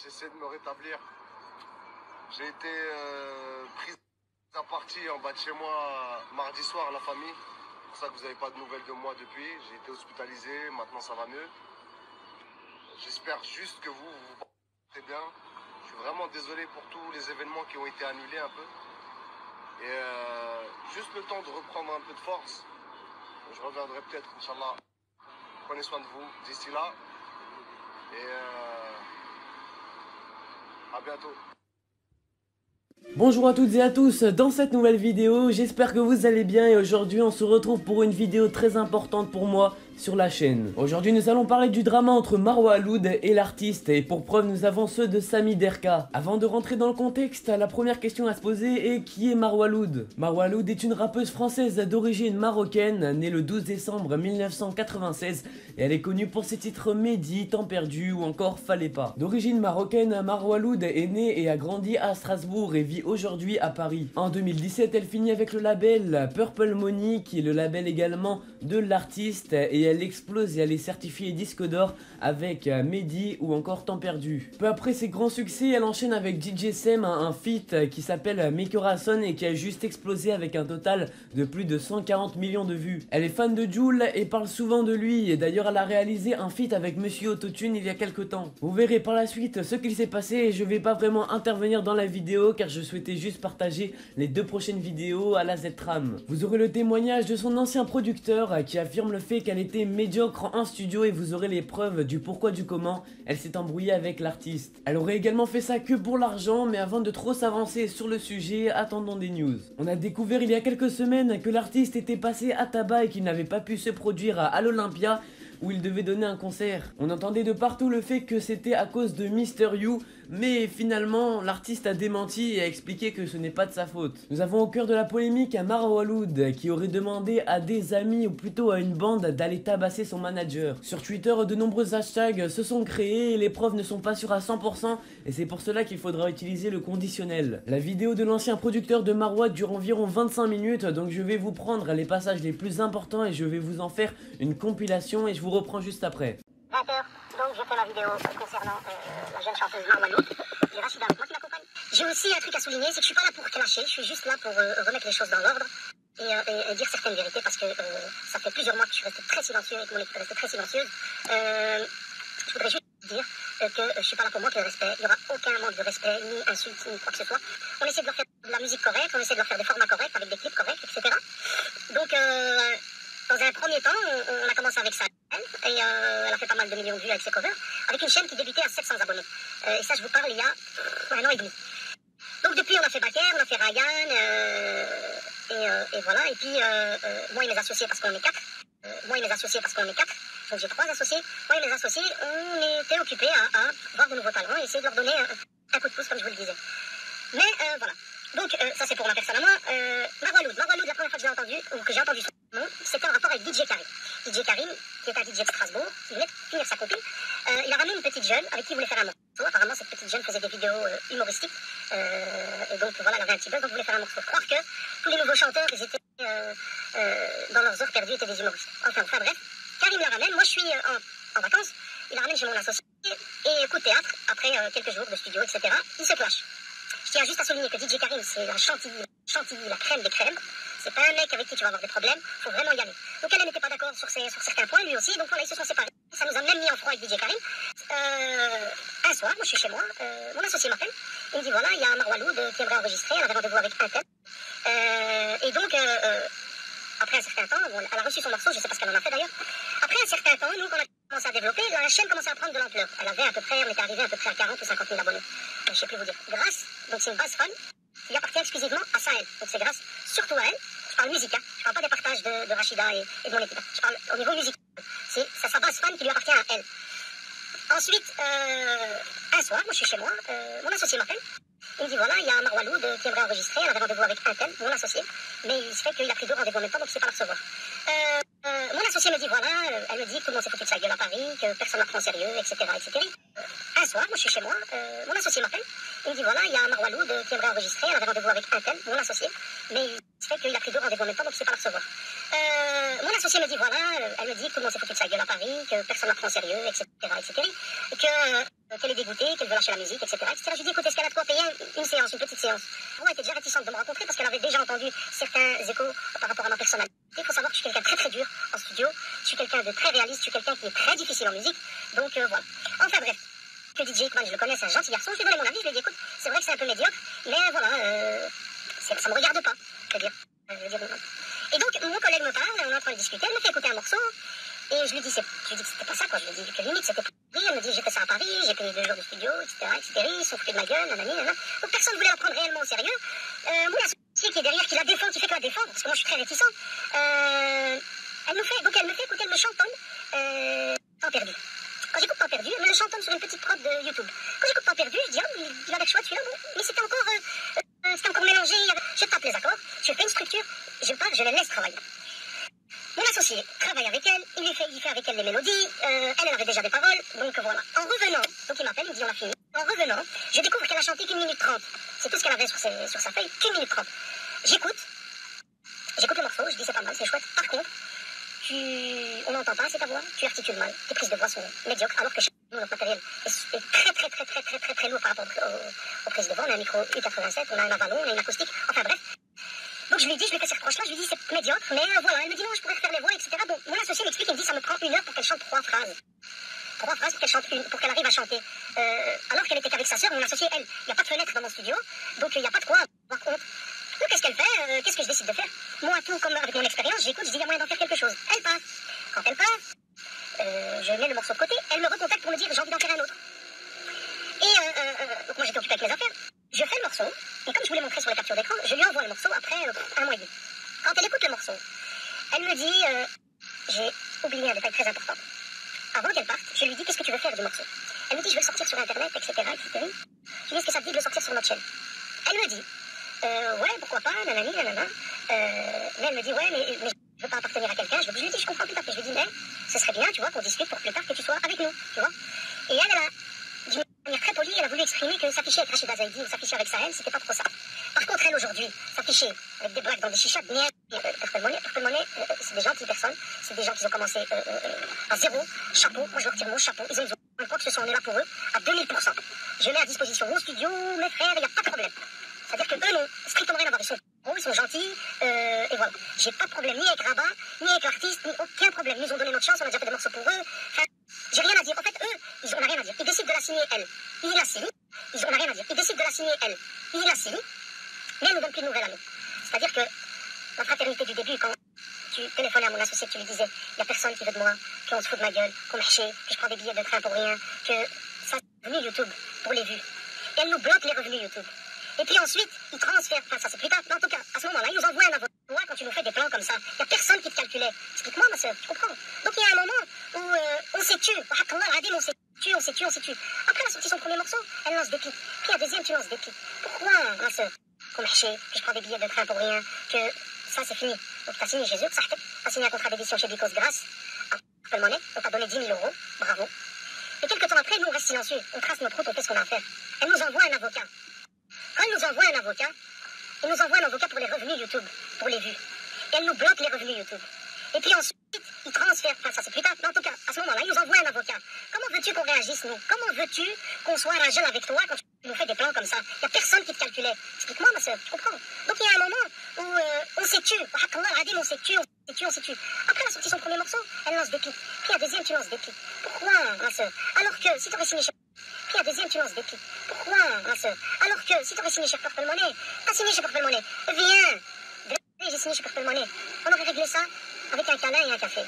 j'essaie de me rétablir. J'ai été pris à partie en bas de chez moi mardi soir, la famille. C'est pour ça que vous n'avez pas de nouvelles de moi depuis. J'ai été hospitalisé, maintenant ça va mieux. J'espère juste que vous portez bien. Je suis vraiment désolé pour tous les événements qui ont été annulés un peu. Et juste le temps de reprendre un peu de force. Je reviendrai peut-être, Inch'Allah. Prenez soin de vous d'ici là. Et à bientôt. Bonjour à toutes et à tous, dans cette nouvelle vidéo, j'espère que vous allez bien et aujourd'hui on se retrouve pour une vidéo très importante pour moi sur la chaîne. Aujourd'hui nous allons parler du drama entre Marwa Aloud et l'artiste et pour preuve nous avons ceux de Samy Derka. Avant de rentrer dans le contexte, la première question à se poser est qui est Marwa Aloud? Marwa Aloud est une rappeuse française d'origine marocaine, née le 12 décembre 1996 et elle est connue pour ses titres Mehdi, Temps perdu ou encore Fallait pas. D'origine marocaine, Marwa Aloud est née et a grandi à Strasbourg et vit aujourd'hui à Paris. En 2017, elle finit avec le label Purple Money qui est le label également de l'artiste et elle explose et elle est certifiée disque d'or avec Mehdi ou encore Temps perdu. Peu après ses grands succès, elle enchaîne avec DJ Sem un feat qui s'appelle Make Your Son et qui a juste explosé avec un total de plus de 140 millions de vues. Elle est fan de Jul et parle souvent de lui et d'ailleurs elle a réalisé un feat avec Monsieur Autotune il y a quelques temps. Vous verrez par la suite ce qu'il s'est passé et je vais pas vraiment intervenir dans la vidéo car je souhaitais juste partager les deux prochaines vidéos à la Z-Tram. Vous aurez le témoignage de son ancien producteur qui affirme le fait qu'elle était médiocre en studio et vous aurez les preuves du pourquoi du comment elle s'est embrouillée avec l'artiste. Elle aurait également fait ça que pour l'argent, mais avant de trop s'avancer sur le sujet, attendons des news. On a découvert il y a quelques semaines que l'artiste était passé à tabac et qu'il n'avait pas pu se produire à l'Olympia où il devait donner un concert. On entendait de partout le fait que c'était à cause de Mr. You, mais finalement l'artiste a démenti et a expliqué que ce n'est pas de sa faute. Nous avons au cœur de la polémique un Marwa Aloud qui aurait demandé à des amis ou plutôt à une bande d'aller tabasser son manager. Sur Twitter, de nombreux hashtags se sont créés et les preuves ne sont pas sûres à 100% et c'est pour cela qu'il faudra utiliser le conditionnel. La vidéo de l'ancien producteur de Marwa dure environ 25 minutes donc je vais vous prendre les passages les plus importants et je vais vous en faire une compilation et je vous reprends juste après. 20h, donc je fais ma vidéo concernant la jeune chanteuse Marwa Aloud et Rachida, moi qui m'accompagne. J'ai aussi un truc à souligner, c'est que je suis pas là pour clasher, je suis juste là pour remettre les choses dans l'ordre et dire certaines vérités parce que ça fait plusieurs mois que je suis restée très silencieuse et que mon équipe est restée très silencieuse. Je voudrais juste dire que je suis pas là pour manquer de respect, il n'y aura aucun manque de respect, ni insulte, ni quoi que ce soit. On essaie de leur faire de la musique correcte, on essaie de leur faire des formats corrects avec des clips corrects, etc. Donc dans un premier temps, on a commencé avec ça. Et elle a fait pas mal de millions de vues avec ses covers, avec une chaîne qui débutait à 700 abonnés. Et ça, je vous parle il y a un an et demi. Donc depuis, on a fait Baker, on a fait Ryan, et voilà. Et puis, moi et mes associés, parce qu'on est quatre. Donc j'ai 3 associés. Moi et mes associés, on était occupés à voir de nouveaux talents et essayer de leur donner un coup de pouce, comme je vous le disais. Mais voilà. Donc ça c'est pour ma personne à moi. Marwa Aloud, la première fois que j'ai entendu son nom, c'était en rapport avec DJ Karim. DJ Karim, qui est un DJ de Strasbourg, qui venait de finir sa copine. Il a ramené une petite jeune avec qui il voulait faire un morceau. Apparemment cette petite jeune faisait des vidéos humoristiques. Et donc voilà, elle avait un petit buzz, donc il voulait faire un morceau. Croire que tous les nouveaux chanteurs, ils étaient dans leurs heures perdues, étaient des humoristes. Enfin bref, Karim la ramène, moi je suis en vacances, il la ramène chez mon associé. Et coup de théâtre, après quelques jours de studio, etc., il se clash. Je tiens juste à souligner que DJ Karim, c'est la chantilly, la crème des crèmes. C'est pas un mec avec qui tu vas avoir des problèmes, faut vraiment y aller. Donc elle n'était pas d'accord sur certains points, lui aussi, donc voilà, ils se sont séparés. Ça nous a même mis en froid avec DJ Karim. Un soir, moi je suis chez moi, mon associé m'appelle, il me dit voilà, il y a Marwa Aloud qui aimerait enregistrer, elle avait rendez-vous avec un tel. Et donc, après un certain temps, bon, elle a reçu son morceau, je sais pas ce qu'elle en a fait d'ailleurs. Après un certain temps, nous, quand on a commencé à développer, la chaîne commençait à prendre de l'ampleur. Elle avait à peu près, on était arrivé à peu près à 40 ou 50 000 abonnés. Je sais plus vous dire. Donc c'est une base fan qui appartient exclusivement à Sahel. Donc c'est grâce surtout à elle. Je parle musique, hein. Je parle pas des partages de Rachida et de mon équipe. Je parle au niveau musique. C'est sa base fan qui lui appartient à elle. Ensuite, un soir, moi je suis chez moi, mon associé m'appelle. Il me dit voilà, il y a Marwa Aloud qui aimerait enregistrer, elle avait rendez-vous avec un tel, mon associé, mais il se fait qu'il a pris 2 rendez-vous en même temps, donc il ne sait pas la recevoir. Mon associé me dit voilà, elle me dit que tout le monde s'est foutu de sa gueule à Paris, que personne ne la prend au sérieux, etc., etc. Un soir, moi je suis chez moi, mon associé m'appelle, il me dit voilà, il y a Marwa Aloud qui aimerait enregistrer, elle avait rendez-vous avec un tel, mon associé, mais il se fait qu'il a pris 2 rendez-vous en même temps, donc il ne sait pas la recevoir. Mon associé me dit voilà, elle me dit que tout le monde s'est foutu de sa gueule à Paris, que personne ne la prend au sérieux, etc. Qu'elle est dégoûtée, qu'elle veut lâcher la musique, etc. Je lui dis écoute, est-ce qu'elle a de quoi payer une séance, une petite séance? Elle était déjà réticente de me rencontrer parce qu'elle avait déjà entendu certains échos par rapport à ma personnalité. Il faut savoir que je suis quelqu'un de très très dur en studio, je suis quelqu'un de très réaliste, je suis quelqu'un qui est très difficile en musique, donc voilà. Enfin bref. Que DJ Ekman, je le connais, c'est un gentil garçon, je lui ai donné mon avis, je lui ai dit écoute, c'est vrai que c'est un peu médiocre, mais voilà, ça me regarde pas, je veux dire. Et donc, mon collègue me parle, on est en train de discuter, elle me fait écouter un morceau, et je lui dis que c'était pas ça, quoi, je lui dis que limite c'était pas Paris, elle me dit j'ai fait ça à Paris, j'ai payé 2 jours de studio, etc. Ils sont foutus de ma gueule, nanani, nanana. Donc personne ne voulait la prendre réellement au sérieux. Mon associé qui est derrière, qui la défend, qui fait que la défendre, parce que moi je suis très réticent, elle me fait écouter, elle me chantonne, Temps perdu. Quand j'écoute Temps perdu, elle me le chantonne sur une petite prod de YouTube. Quand j'écoute Temps perdu, je dis ah, il a l'air chouette celui-là, bon, mais c'était encore mélangé, je tape les accords, je fais une structure, je pars, je les laisse travailler. Mon associé travaille avec elle, il fait avec elle les mélodies, elle avait déjà des paroles, donc voilà. En revenant, donc il m'appelle, il me dit on a fini. En revenant, je découvre qu'elle a chanté qu'1 minute 30. C'est tout ce qu'elle avait sur sa feuille, qu'1 minute 30. J'écoute le morceau, je dis c'est pas mal, c'est chouette. Par contre, on n'entend pas assez ta voix, tu articules mal, tes prises de voix sont médiocres, alors que chez nous, notre matériel est très lourd par rapport aux prises de voix. On a un micro U87, on a un avalon, on a une acoustique, enfin bref. Donc je lui dis, je lui fais ces reproches-là, je lui dis c'est médiocre, mais voilà, elle me dit non, je pourrais refaire les voix, etc. Donc mon associé m'explique, il me dit ça me prend 1 heure pour qu'elle chante 3 phrases. 3 phrases pour qu'elle arrive à chanter. Alors qu'elle était qu'avec sa sœur, mon associé, elle, il n'y a pas de fenêtre dans mon studio, donc il n'y a pas de quoi avoir honte. Donc qu'est-ce qu'elle fait? Qu'est-ce que je décide de faire? Moi, tout comme avec mon expérience, j'écoute, je dis il y a moyen d'en faire quelque chose. Elle passe. Quand elle passe, je mets le morceau de côté, elle me recontacte pour me dire j'ai envie d'en faire un autre. Donc moi j'étais occupée avec mes affaires. Je fais le morceau, et comme je vous l'ai montré sur les captures d'écran, je lui envoie le morceau après 1 mois et demi. Quand elle écoute le morceau, elle me dit j'ai oublié un détail très important. Avant qu'elle parte, je lui dis qu'est-ce que tu veux faire du morceau? Elle me dit je vais le sortir sur internet, etc. Je lui dis est-ce que ça te dit de le sortir sur notre chaîne? Elle me dit ouais, pourquoi pas, nanani, nanana. Mais elle me dit ouais, mais je veux pas appartenir à quelqu'un. Je lui dis je comprends tout à fait. Je lui dis mais ce serait bien, tu vois, qu'on discute pour plus tard que tu sois avec nous, tu vois. Et elle a d'une manière très polie, elle a voulu exprimer que s'afficher avec Rachida Zaidi ou s'afficher avec Sahel, c'était pas trop ça. Par contre, elle aujourd'hui, s'afficher avec des blagues dans des chichas, Purple Money, c'est des gentilles personnes, c'est des gens qui ont commencé à zéro, chapeau, moi je leur retire mon chapeau, ils ont quoi que ce soit, on est là pour eux, à 2000%. Je mets à disposition mon studio, mes frères, il n'y a pas de problème. C'est-à-dire que eux n'ont strictement rien à voir, ils sont gentils, et voilà. J'ai pas de problème ni avec Rabat, ni avec l'artiste, ni aucun problème. Ils nous ont donné notre chance, on a déjà fait des morceaux pour eux. Enfin, j'ai rien à dire. En fait, eux, on n'a rien à dire. Ils décident de la signer, elle. Ils la signent. On n'a rien à dire. Ils décident de la signer, elle. Ils la signent. Mais elle nous donne plus de nouvelles à nous. C'est-à-dire que la fraternité du début, quand tu téléphonais à mon associé, tu lui disais, il n'y a personne qui veut de moi, qu'on se fout de ma gueule, qu'on m'achète, que je prends des billets de train pour rien, que ça, c'est revenu YouTube pour les vues. Et elle nous bloque les revenus YouTube. Et puis ensuite, ils transfèrent, enfin ça c'est plus tard, mais en tout cas, à ce moment-là, ils nous envoient un avocat. Toi, quand tu nous fais des plans comme ça, il n'y a personne qui te calculait. Explique-moi, ma soeur, tu comprends? Donc il y a un moment où on s'est tué. On s'est tué. Après, elle a sorti son premier morceau, elle lance des clips. Puis un deuxième, tu lances des clips. Pourquoi, ma soeur? Qu'on m'achète, que je prends des billets de train pour rien, que ça c'est fini. Donc t'as signé Jésus, t'as signé un contrat d'édition chez Bicos grâce à Purple Money, on t'a donné 10 000 €, bravo. Et quelques temps après, nous on reste silencieux, on trace notre route, on fait ce qu'on a à faire. Elle nous envoie un avocat. Quand elle nous envoie un avocat, elle nous envoie un avocat pour les revenus YouTube, pour les vues. Et elle nous bloque les revenus YouTube. Et puis ensuite, ils transfèrent, enfin ça c'est plus tard, mais en tout cas, à ce moment-là, ils nous envoient un avocat. Comment veux-tu qu'on réagisse, nous? Comment veux-tu qu'on soit rageux avec toi quand tu nous fais des plans comme ça? Il n'y a personne qui te calculait. Explique-moi, ma soeur, tu comprends? Donc il y a un moment où on s'est tué. On s'est tué. Après, elle a sorti son premier morceau, elle lance des clips. Puis un deuxième, tu lances des clips. Pourquoi, ma soeur? Alors que si tu aurais signé chez... Puis un deuxième, tu lances des clips. Pourquoi, ma soeur? Alors que si tu aurais signé chez Purple Money, t'as signé chez Purple Money. Viens. J'ai signé chez Purple Money. On aurait réglé ça avec un câlin et un café.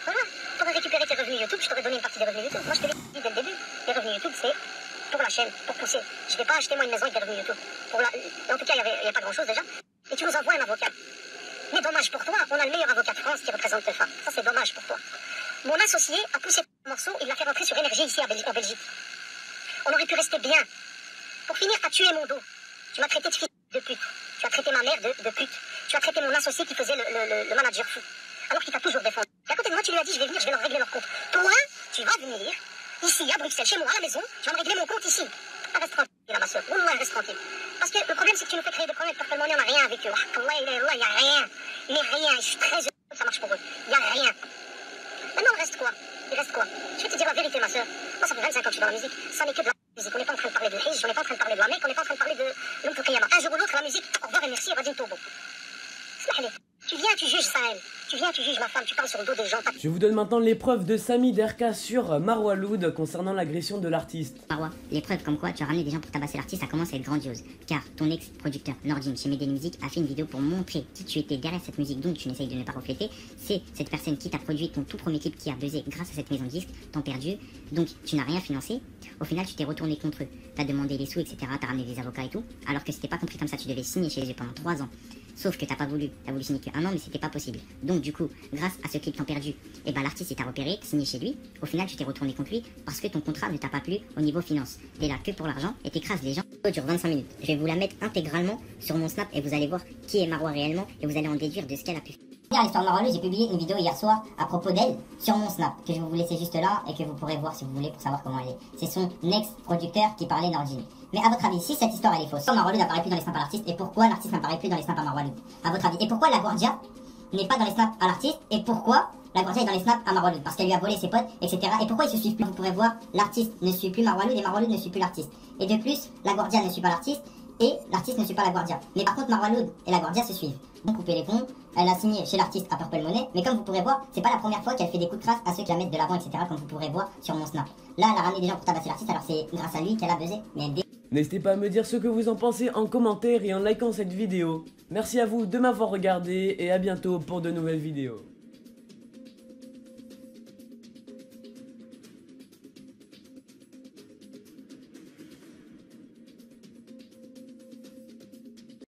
Voilà. Tu aurais récupéré tes revenus YouTube, je t'aurais donné une partie des revenus YouTube. Moi, je te l'ai dit dès le début. Les revenus YouTube, c'est pour la chaîne, pour pousser. Je ne vais pas acheter moi une maison avec des revenus YouTube. En tout cas, il n'y a pas grand-chose déjà. Et tu nous envoies un avocat. Mais dommage pour toi, on a le meilleur avocat de France qui représente Tefa. Ça, c'est dommage pour toi. Mon associé a poussé le morceau, il l'a fait rentrer sur Énergie ici en Belgique. On aurait pu rester bien. Pour finir, tu as tué mon dos. Tu m'as traité de fille de pute. Tu as traité ma mère de pute. Tu as traité mon associé qui faisait le manager fou. Alors qu'il t'a toujours défendu. Et à côté de moi, tu lui as dit, je vais venir, je vais leur régler leur compte. Toi, tu vas venir, ici, à Bruxelles, chez moi, à la maison, tu vas me régler mon compte ici. Reste tranquille, là, ma soeur. Ou moi, reste tranquille. Parce que le problème, c'est que tu nous fais créer des problèmes. Purple Money, on n'a rien avec eux. Il n'y a rien. Mais rien. Je suis très heureux. ça marche pour eux. Il n'y a rien. Maintenant, il reste quoi? Il reste quoi? Je vais te dire la vérité, ma soeur. Moi, ça fait 25 ans que je suis dans la musique. Ça n'est que de la musique. On n'est pas en train de parler de Hizj, on n'est pas en train de parler de la Mecque, on n'est pas en train de parler de l'homme Qiyama. Un jour ou l'autre, la musique, au revoir et merci, Radin Tobo. Tu viens, tu juges Sahel. Tu viens, tu juges ma femme, tu parles sur le dos des gens. Je vous donne maintenant l'épreuve de Samy Derka sur Marwa Loud concernant l'agression de l'artiste. Marwa, l'épreuve comme quoi tu as ramené des gens pour tabasser l'artiste, ça commence à être grandiose. Car ton ex-producteur Nordin chez Made in Music a fait une vidéo pour montrer qui tu étais derrière cette musique, donc tu n'essayes de ne pas refléter. C'est cette personne qui t'a produit ton tout premier clip qui a buzzé grâce à cette maison de disque, t'en perdu, donc tu n'as rien financé. Au final, tu t'es retourné contre eux. T'as demandé les sous, etc. T'as ramené des avocats et tout. Alors que c'était pas compris comme ça, tu devais signer chez eux pendant 3 ans. Sauf que t'as pas voulu, t'as voulu signer que 1 an, mais c'était pas possible. Donc du coup, grâce à ce clip t'en perdu, et ben l'artiste il t'a repéré, signé chez lui. Au final, tu t'es retourné contre lui parce que ton contrat ne t'a pas plu au niveau finance. T'es là que pour l'argent et t'écrases les gens. Ça dure 25 minutes. Je vais vous la mettre intégralement sur mon Snap et vous allez voir qui est Marwa réellement et vous allez en déduire de ce qu'elle a pu faire. À l'histoire de Marwa Loud, j'ai publié une vidéo hier soir à propos d'elle sur mon Snap que je vais vous laisser juste là et que vous pourrez voir si vous voulez pour savoir comment elle est. C'est son ex-producteur qui parlait Nordin. Mais à votre avis, si cette histoire elle est fausse, pourquoi Marwa Loud n'apparaît plus dans les snaps à l'artiste et pourquoi l'artiste n'apparaît plus dans les snaps à Marwa Loud? À votre avis, et pourquoi la Guardia n'est pas dans les snaps à l'artiste et pourquoi la Guardia est dans les snaps à Marwa Loud? Parce qu'elle lui a volé ses potes, etc. Et pourquoi ils se suivent plus? Vous pourrez voir, l'artiste ne suit plus Marwa Loud et Marwa Loud ne suit plus l'artiste. Et de plus, la Guardia ne suit pas l'artiste et l'artiste ne suit pas la Guardia. Mais par contre, Marwa Loud et la Guardia se suivent. Donc coupez les ponts, elle a signé chez l'artiste à Purple Money, mais comme vous pourrez voir, c'est pas la première fois qu'elle fait des coups de crasse à ceux qui la mettent de l'avant, etc. Comme vous pourrez voir sur mon Snap. Là, elle a ramené des gens pour tabasser l'artiste, alors c'est grâce à lui qu'elle a buzzé, mais N'hésitez pas à me dire ce que vous en pensez en commentaire et en likant cette vidéo. Merci à vous de m'avoir regardé et à bientôt pour de nouvelles vidéos.